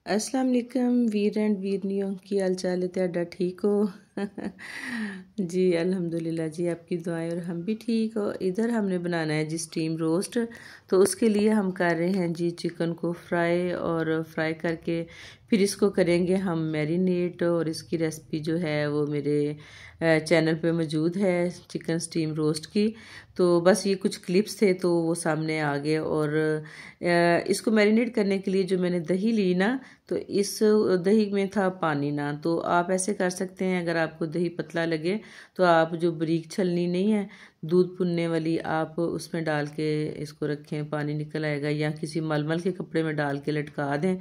अस्सलाम वालेकुम वीर एंड वीरनियों की हाल चाल है ਤੁਹਾਡਾ ठीक हो जी अल्हम्दुलिल्लाह जी आपकी दुआएं और हम भी ठीक हो। इधर हमने बनाना है जी स्टीम रोस्ट। तो उसके लिए हम कर रहे हैं जी चिकन को फ्राई, और फ्राई करके फिर इसको करेंगे हम मैरिनेट। और इसकी रेसिपी जो है वो मेरे चैनल पे मौजूद है चिकन स्टीम रोस्ट की। तो बस ये कुछ क्लिप्स थे तो वो सामने आ गए। और इसको मैरिनेट करने के लिए जो मैंने दही ली ना, तो इस दही में था पानी ना। तो आप ऐसे कर सकते हैं, अगर आपको दही पतला लगे तो आप जो बारीक छलनी नहीं है दूध पुनने वाली, आप उसमें डाल के इसको रखें, पानी निकल आएगा। या किसी मलमल के कपड़े में डाल के लटका दें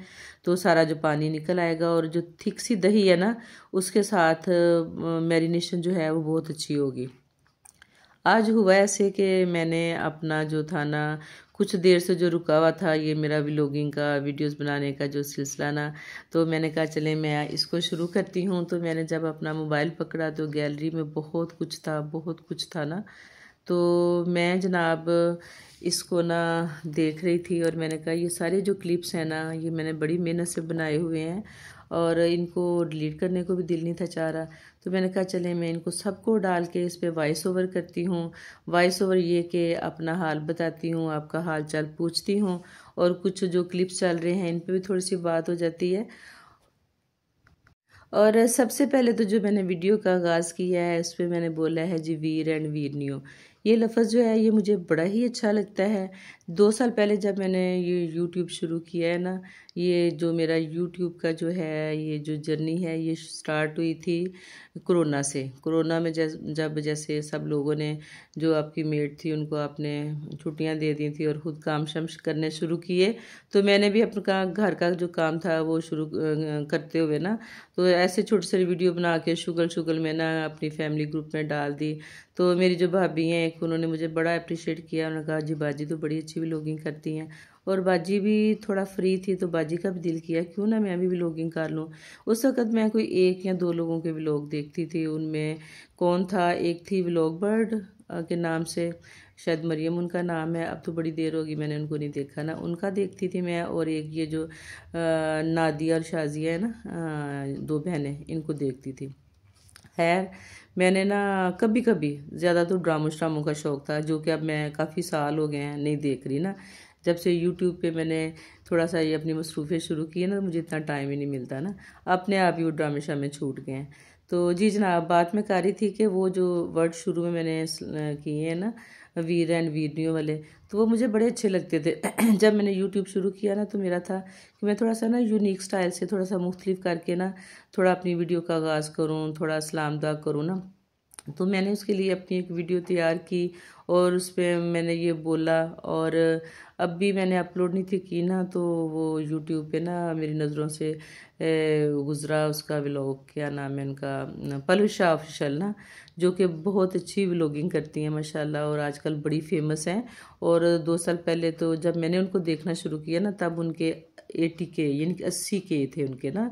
तो सारा जो पानी निकल आएगा। और जो थिक सी दही है ना, उसके साथ मैरिनेशन जो है वो बहुत अच्छी होगी। आज हुआ ऐसे कि मैंने अपना जो था ना, कुछ देर से जो रुका हुआ था ये मेरा व्लॉगिंग का वीडियोस बनाने का जो सिलसिला ना, तो मैंने कहा चले मैं इसको शुरू करती हूँ। तो मैंने जब अपना मोबाइल पकड़ा तो गैलरी में बहुत कुछ था, बहुत कुछ था ना। तो मैं जनाब इसको ना देख रही थी, और मैंने कहा ये सारे जो क्लिप्स हैं ना, ये मैंने बड़ी मेहनत से बनाए हुए हैं और इनको डिलीट करने को भी दिल नहीं था चाह रहा। तो मैंने कहा चले मैं इनको सबको डाल के इस पर वॉइस ओवर करती हूँ। वॉइस ओवर ये कि अपना हाल बताती हूँ, आपका हाल चाल पूछती हूँ, और कुछ जो क्लिप्स चल रहे हैं इन पे भी थोड़ी सी बात हो जाती है। और सबसे पहले तो जो मैंने वीडियो का आगाज़ किया है उस पर मैंने बोला है जी वीर एंड वीरनियो। ये लफ्ज़ जो है ये मुझे बड़ा ही अच्छा लगता है। 2 साल पहले जब मैंने ये यूट्यूब शुरू किया है ना, ये जो मेरा यूट्यूब का जो है ये जो जर्नी है ये स्टार्ट हुई थी कोरोना से। कोरोना में जब जैसे सब लोगों ने, जो आपकी मेट थी उनको आपने छुट्टियां दे दी थी और ख़ुद काम शम्स करने शुरू किए, तो मैंने भी अपना घर का जो काम था वो शुरू करते हुए ना, तो ऐसे छोटे छोटे वीडियो बना के शुगल शुगल में ना अपनी फैमिली ग्रुप में डाल दी। तो मेरी जो भाभी हैं एक, उन्होंने मुझे बड़ा अप्रिशिएट किया। उन्होंने कहा जी बाजी तो बड़ी अच्छी व्लॉगिंग करती हैं। और बाजी भी थोड़ा फ्री थी तो बाजी का भी दिल किया क्यों ना मैं भी व्लॉगिंग कर लूँ। उस वक़्त मैं कोई 1 या 2 लोगों के व्लॉग देखती थी। उनमें कौन था, एक थी व्लॉग बर्ड के नाम से, शायद मरियम उनका नाम है, अब तो बड़ी देर होगी मैंने उनको नहीं देखा ना, उनका देखती थी मैं। और एक ये जो नादिया और शाजिया है ना, 2 बहनें, इनको देखती थी। खैर मैंने ना कभी कभी, ज़्यादा तो ड्रामों श्रामों का शौक़ था, जो कि अब मैं काफ़ी साल हो गए हैं नहीं देख रही ना। जब से यूट्यूब पे मैंने थोड़ा सा ये अपनी मसरूफ़ियत शुरू की है ना, तो मुझे इतना टाइम ही नहीं मिलता ना, अपने आप ही वो ड्रामे शामे छूट गए हैं। तो जी जनाब, बात मैं कर रही थी कि वो जो वर्ड शुरू में मैंने किए हैं ना, वीर एंड वीरनियों वाले, तो वो मुझे बड़े अच्छे लगते थे। जब मैंने यूट्यूब शुरू किया ना, तो मेरा था कि मैं थोड़ा सा ना यूनिक स्टाइल से, थोड़ा सा मुख्तलिफ करके ना, थोड़ा अपनी वीडियो का आगाज़ करूँ, थोड़ा सलाम दुआ करूँ ना। तो मैंने उसके लिए अपनी एक वीडियो तैयार की और उस पर मैंने ये बोला। और अब भी मैंने अपलोड नहीं थी की ना, तो वो यूट्यूब पे ना मेरी नज़रों से गुज़रा उसका व्लॉग, क्या नाम है उनका, पलविशा ऑफिशियल ना, जो कि बहुत अच्छी व्लॉगिंग करती हैं माशाल्लाह, और आजकल बड़ी फेमस हैं। और 2 साल पहले तो जब मैंने उनको देखना शुरू किया ना, तब उनके 80K यानी कि 80K थे उनके ना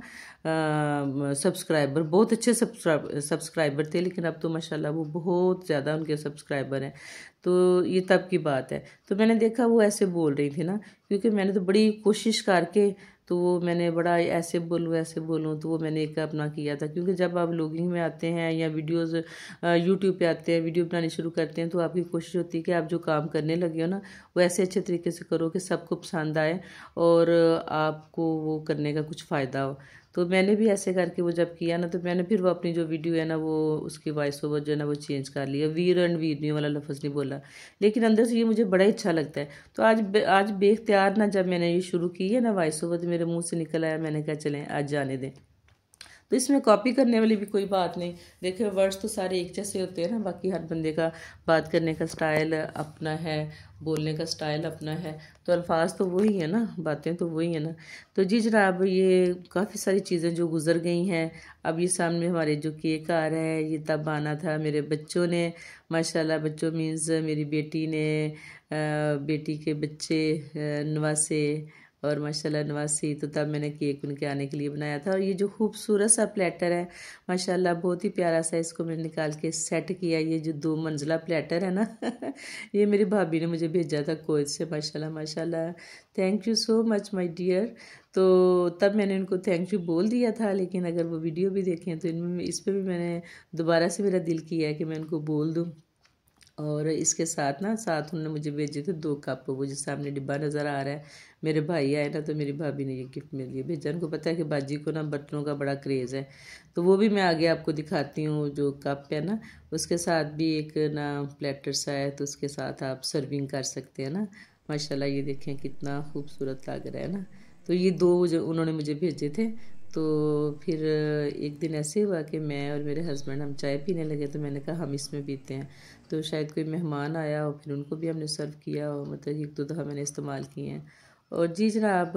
सब्सक्राइबर, बहुत अच्छे सब्सक्राइबर थे। लेकिन अब तो माशाल्लाह वो बहुत ज़्यादा उनके सब्सक्राइबर हैं। तो ये तब की बात है। तो मैंने देखा वो ऐसे बोल रही थी ना, क्योंकि मैंने तो बड़ी कोशिश करके, तो वो मैंने बड़ा ऐसे बोलूँ ऐसे बोलूँ, तो वो मैंने एक अपना किया था। क्योंकि जब आप व्लॉगिंग में आते हैं या वीडियोस यूट्यूब पे आते हैं, वीडियो बनानी शुरू करते हैं, तो आपकी कोशिश होती है कि आप जो काम करने लगे हो ना, वो ऐसे अच्छे तरीके से करो कि सबको पसंद आए और आपको वो करने का कुछ फ़ायदा हो। तो मैंने भी ऐसे करके वो जब किया ना, तो मैंने फिर वो अपनी जो वीडियो है ना, वो उसकी वॉइस ओवर जो है ना वो चेंज कर लिया, वीर एंड वीरनी वाला लफ्ज़ नहीं बोला। लेकिन अंदर से ये मुझे बड़ा ही अच्छा लगता है। तो आज बेख्तियार ना जब मैंने ये शुरू की है ना वॉइस ओवर, तो मेरे मुंह से निकल आया, मैंने कहा चलें आज जाने दें। तो इसमें कॉपी करने वाली भी कोई बात नहीं। देखिए वर्ड्स तो सारे एक जैसे होते हैं ना, बाकी हर बंदे का बात करने का स्टाइल अपना है, बोलने का स्टाइल अपना है, तो अल्फाज तो वही है ना, बातें तो वही है ना। तो जी जनाब, ये काफ़ी सारी चीज़ें जो गुजर गई हैं, अब ये सामने हमारे जो केक आ रहा है, ये तब आना था मेरे बच्चों ने, माशाल्लाह बच्चों मीन्स मेरी बेटी ने, बेटी के बच्चे नवासे, और माशाल्लाह नवासी, तो तब मैंने केक उनके आने के लिए बनाया था। और ये जो खूबसूरत सा प्लेटर है माशाल्लाह बहुत ही प्यारा सा, इसको मैंने निकाल के सेट किया। ये जो 2 मंजिला प्लेटर है ना ये मेरी भाभी ने मुझे भेजा था कोयत से। माशाल्लाह माशाल्लाह, thank you so much my dear. तो तब मैंने उनको थैंक यू बोल दिया था, लेकिन अगर वो वीडियो भी देखें तो इनमें इस पर भी मैंने दोबारा से मेरा दिल किया है कि मैं उनको बोल दूँ। और इसके साथ ना, साथ उन्होंने मुझे भेजे थे 2 कप, वो जो सामने डिब्बा नज़र आ रहा है। मेरे भाई आए ना तो मेरी भाभी ने ये गिफ्ट मेरे लिए भेजा। उनको पता है कि बाजी को ना बर्तनों का बड़ा क्रेज़ है, तो वो भी मैं आगे आपको दिखाती हूँ। जो कप है ना उसके साथ भी एक ना प्लेटर सा है, तो उसके साथ आप सर्विंग कर सकते हैं ना। माशाल्लाह ये देखें कितना खूबसूरत लग रहा है ना। तो ये 2 जो उन्होंने मुझे भेजे थे। तो फिर एक दिन ऐसे हुआ कि मैं और मेरे हस्बैंड हम चाय पीने लगे, तो मैंने कहा हम इसमें पीते हैं। तो शायद कोई मेहमान आया और फिर उनको भी हमने सर्व किया, और मतलब 1-2 दफ़ा मैंने इस्तेमाल किए हैं। और जी जनाब,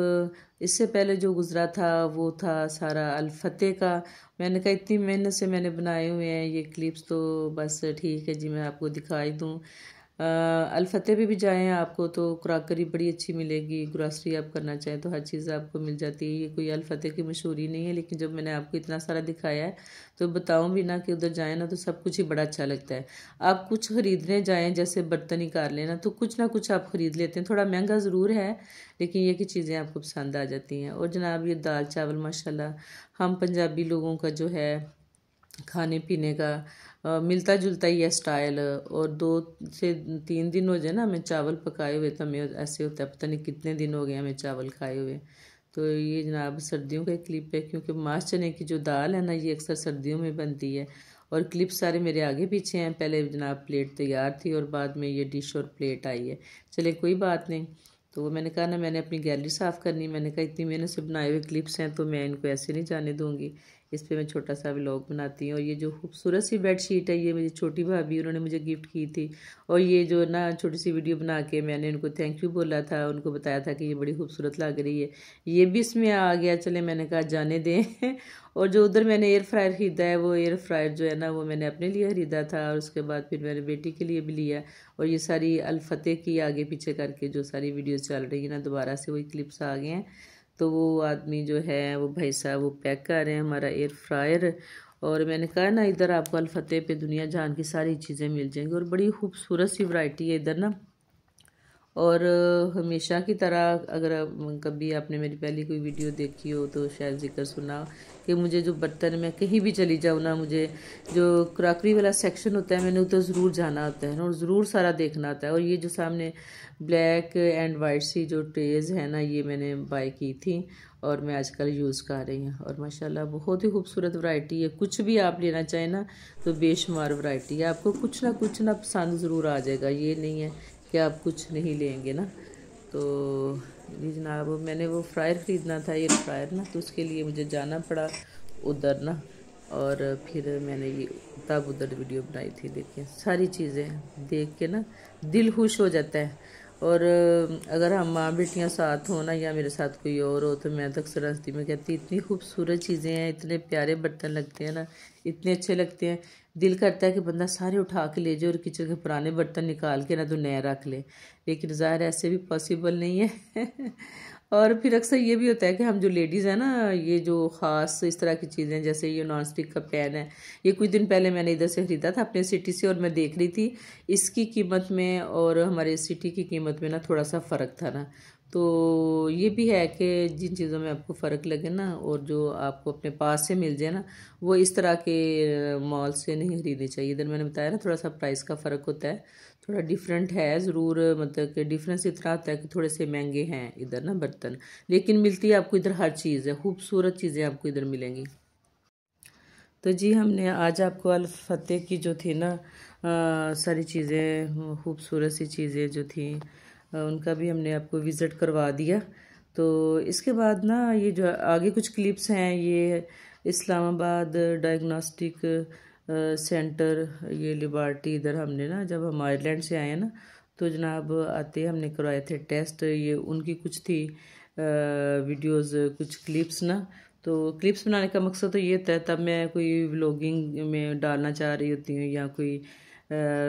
इससे पहले जो गुज़रा था वो था सारा अल फतेह का। मैंने कहा इतनी मेहनत से मैंने बनाए हुए हैं ये क्लिप्स, तो बस ठीक है जी मैं आपको दिखाई दूँ। अल फतेह पे भी जाएँ आपको तो क्रॉकरी बड़ी अच्छी मिलेगी। ग्रॉसरी आप करना चाहें तो हर चीज़ आपको मिल जाती है। ये कोई अल फतेह की मशहूरी नहीं है, लेकिन जब मैंने आपको इतना सारा दिखाया है तो बताऊं भी ना कि उधर जाएँ ना तो सब कुछ ही बड़ा अच्छा लगता है। आप कुछ ख़रीदने जाएँ, जैसे बर्तन ही कर लेना, तो कुछ ना कुछ आप ख़रीद लेते हैं। थोड़ा महंगा ज़रूर है, लेकिन ये कि चीज़ें आपको पसंद आ जाती हैं। और जनाब ये दाल चावल माशाल्लाह हम पंजाबी लोगों का जो है खाने पीने का मिलता जुलता ही है स्टाइल। और 2 से 3 दिन हो जाए ना हमें चावल पकाए हुए, तो हमें ऐसे होता है पता नहीं कितने दिन हो गए हमें चावल खाए हुए। तो ये जनाब सर्दियों का एक क्लिप है, क्योंकि माश चने की जो दाल है ना ये अक्सर सर्दियों में बनती है। और क्लिप सारे मेरे आगे पीछे हैं। पहले जनाब प्लेट तैयार थी और बाद में ये डिश और प्लेट आई है। चले कोई बात नहीं। तो मैंने कहा ना मैंने अपनी गैलरी साफ़ करनी, मैंने कहा इतनी मेहनत से बनाए हुए क्लिप्स हैं तो मैं इनको ऐसे नहीं जाने दूँगी। इस पे मैं छोटा सा व्लॉग बनाती हूँ। और ये जो खूबसूरत सी बेडशीट है ये मेरी छोटी भाभी उन्होंने मुझे गिफ्ट की थी। और ये जो ना छोटी सी वीडियो बना के मैंने उनको थैंक यू बोला था, उनको बताया था कि ये बड़ी खूबसूरत लग रही है, ये भी इसमें आ गया। चले मैंने कहा जाने दें और जो उधर मैंने एयर फ्रायर ख़रीदा है, वो एयर फ्रायर जो है ना वो मैंने अपने लिए ख़रीदा था, और उसके बाद फिर मैंने बेटी के लिए भी लिया। और ये सारी अल फतेह की आगे पीछे करके जो सारी वीडियोज़ चल रही है ना, दोबारा से वही क्लिप्स आ गए हैं। तो वो आदमी जो है वो भाई साहब वो पैक कर रहे हैं हमारा एयर फ्रायर। और मैंने कहा ना इधर आपको अल फतेह पे दुनिया जहान की सारी चीज़ें मिल जाएंगी, और बड़ी खूबसूरत सी वैरायटी है इधर ना। और हमेशा की तरह अगर कभी आपने मेरी पहली कोई वीडियो देखी हो तो शायद जिक्र सुना कि मुझे जो बर्तन में कहीं भी चली जाऊँ ना, मुझे जो क्रॉकरी वाला सेक्शन होता है मैंने उधर ज़रूर जाना होता है ना, और ज़रूर सारा देखना होता है। और ये जो सामने ब्लैक एंड वाइट सी जो ट्रेज़ है ना ये मैंने बाय की थी और मैं आजकल यूज़ कर रही हूँ। और माशाल्लाह बहुत ही खूबसूरत वैरायटी है। कुछ भी आप लेना चाहें ना तो बेशुमार वैरायटी है, आपको कुछ ना पसंद ज़रूर आ जाएगा। ये नहीं है कि आप कुछ नहीं लेंगे ना। तो ये जनाब मैंने वो फ्रायर ख़रीदना था एयर फ्रायर ना, तो उसके लिए मुझे जाना पड़ा उधर ना। और फिर मैंने ये तब उधर वीडियो बनाई थी। देखिए सारी चीज़ें देख के ना दिल खुश हो जाता है। और अगर हम माँ बेटियाँ साथ हो ना या मेरे साथ कोई और हो तो मैं तो अक्सर हंसती में कहती इतनी खूबसूरत चीज़ें हैं, इतने प्यारे बर्तन लगते हैं ना, इतने अच्छे लगते हैं। दिल करता है कि बंदा सारे उठा के ले जाए और किचन के पुराने बर्तन निकाल के ना तो नया रख ले, लेकिन ज़ाहिर ऐसे भी पॉसिबल नहीं है और फिर अक्सर ये भी होता है कि हम जो लेडीज़ हैं ना, ये जो ख़ास इस तरह की चीज़ें जैसे ये नॉन स्टिक का पैन है, ये कुछ दिन पहले मैंने इधर से ख़रीदा था अपने सिटी से, और मैं देख रही थी इसकी कीमत में और हमारे सिटी की कीमत में ना थोड़ा सा फ़र्क था ना। तो ये भी है कि जिन चीज़ों में आपको फ़र्क लगे ना और जो आपको अपने पास से मिल जाए ना, वो इस तरह के मॉल से नहीं खरीदनी चाहिए। इधर मैंने बताया ना थोड़ा सा प्राइस का फ़र्क होता है, थोड़ा डिफरेंट है ज़रूर, मतलब कि डिफरेंस इतना होता है कि थोड़े से महंगे हैं इधर ना बर्तन, लेकिन मिलती है आपको इधर हर चीज़ है, खूबसूरत चीज़ें आपको इधर मिलेंगी। तो जी हमने आज आपको अल फतेह की जो थी ना सारी चीज़ें खूबसूरत सी चीज़ें जो थी उनका भी हमने आपको विज़िट करवा दिया। तो इसके बाद ना ये जो आगे कुछ क्लिप्स हैं, ये इस्लामाबाद डायग्नोस्टिक सेंटर, ये लिबर्टी, इधर हमने ना जब हम आयरलैंड से आए हैं ना तो जनाब आते हमने करवाए थे टेस्ट, ये उनकी कुछ थी वीडियोस कुछ क्लिप्स ना। तो क्लिप्स बनाने का मकसद तो ये था, तब मैं कोई व्लॉगिंग में डालना चाह रही होती हूँ या कोई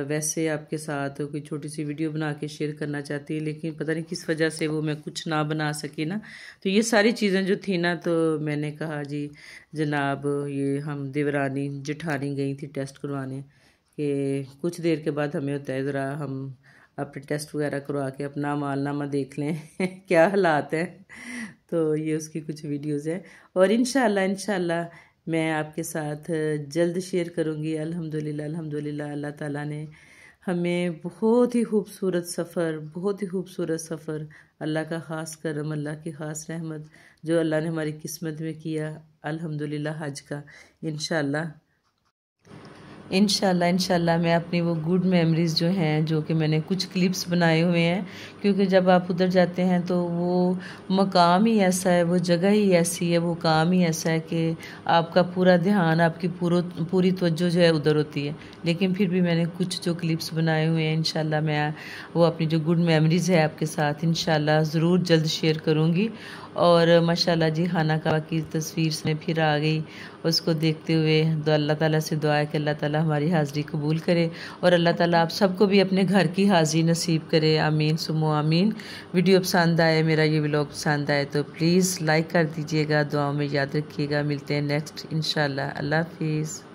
वैसे आपके साथ कोई छोटी सी वीडियो बना के शेयर करना चाहती, लेकिन पता नहीं किस वजह से वो मैं कुछ ना बना सकी ना। तो ये सारी चीज़ें जो थी ना, तो मैंने कहा जी जनाब, ये हम देवरानी जेठानी गई थी टेस्ट करवाने, कि कुछ देर के बाद हमें होता है ज़रा हम अपने टेस्ट वगैरह करवा के अपना मालनामा देख लें क्या हालात हैं। तो ये उसकी कुछ वीडियोज़ हैं, और इंशाल्लाह मैं आपके साथ जल्द शेयर करूँगी। अल्हम्दुलिल्लाह अल्हम्दुलिल्लाह, अल्लाह ताला ने हमें बहुत ही खूबसूरत सफ़र, अल्लाह का ख़ास करम, अल्लाह की ख़ास रहमत जो अल्लाह ने हमारी किस्मत में किया, अल्हम्दुलिल्लाह हज का। इंशाल्लाह मैं अपनी वो गुड मेमोरीज़ जो हैं, जो कि मैंने कुछ क्लिप्स बनाए हुए हैं, क्योंकि जब आप उधर जाते हैं तो वो मकाम ही ऐसा है, वो जगह ही ऐसी है, वो काम ही ऐसा है कि आपका पूरा ध्यान, आपकी पूरी तवज्जो जो है उधर होती है। लेकिन फिर भी मैंने कुछ जो क्लिप्स बनाए हुए हैं, इंशाल्लाह मैं वो अपनी जो गुड मेमोरीज़ है आपके साथ इंशाल्लाह ज़रूर जल्द शेयर करूँगी। और माशाल्लाह जी खाना काबा की तस्वीर में फिर आ गई, उसको देखते हुए तो अल्लाह ताला से दुआ है कि अल्लाह ताला हमारी हाज़िरी कबूल करे, और अल्लाह ताला आप सबको भी अपने घर की हाज़िरी नसीब करे। आमीन सुमो आमीन। वीडियो पसंद आए, मेरा ये व्लॉग पसंद आए तो प्लीज़ लाइक कर दीजिएगा, दुआओं में याद रखिएगा। मिलते हैं नेक्स्ट इंशाल्लाह। अल्लाह हाफिज़।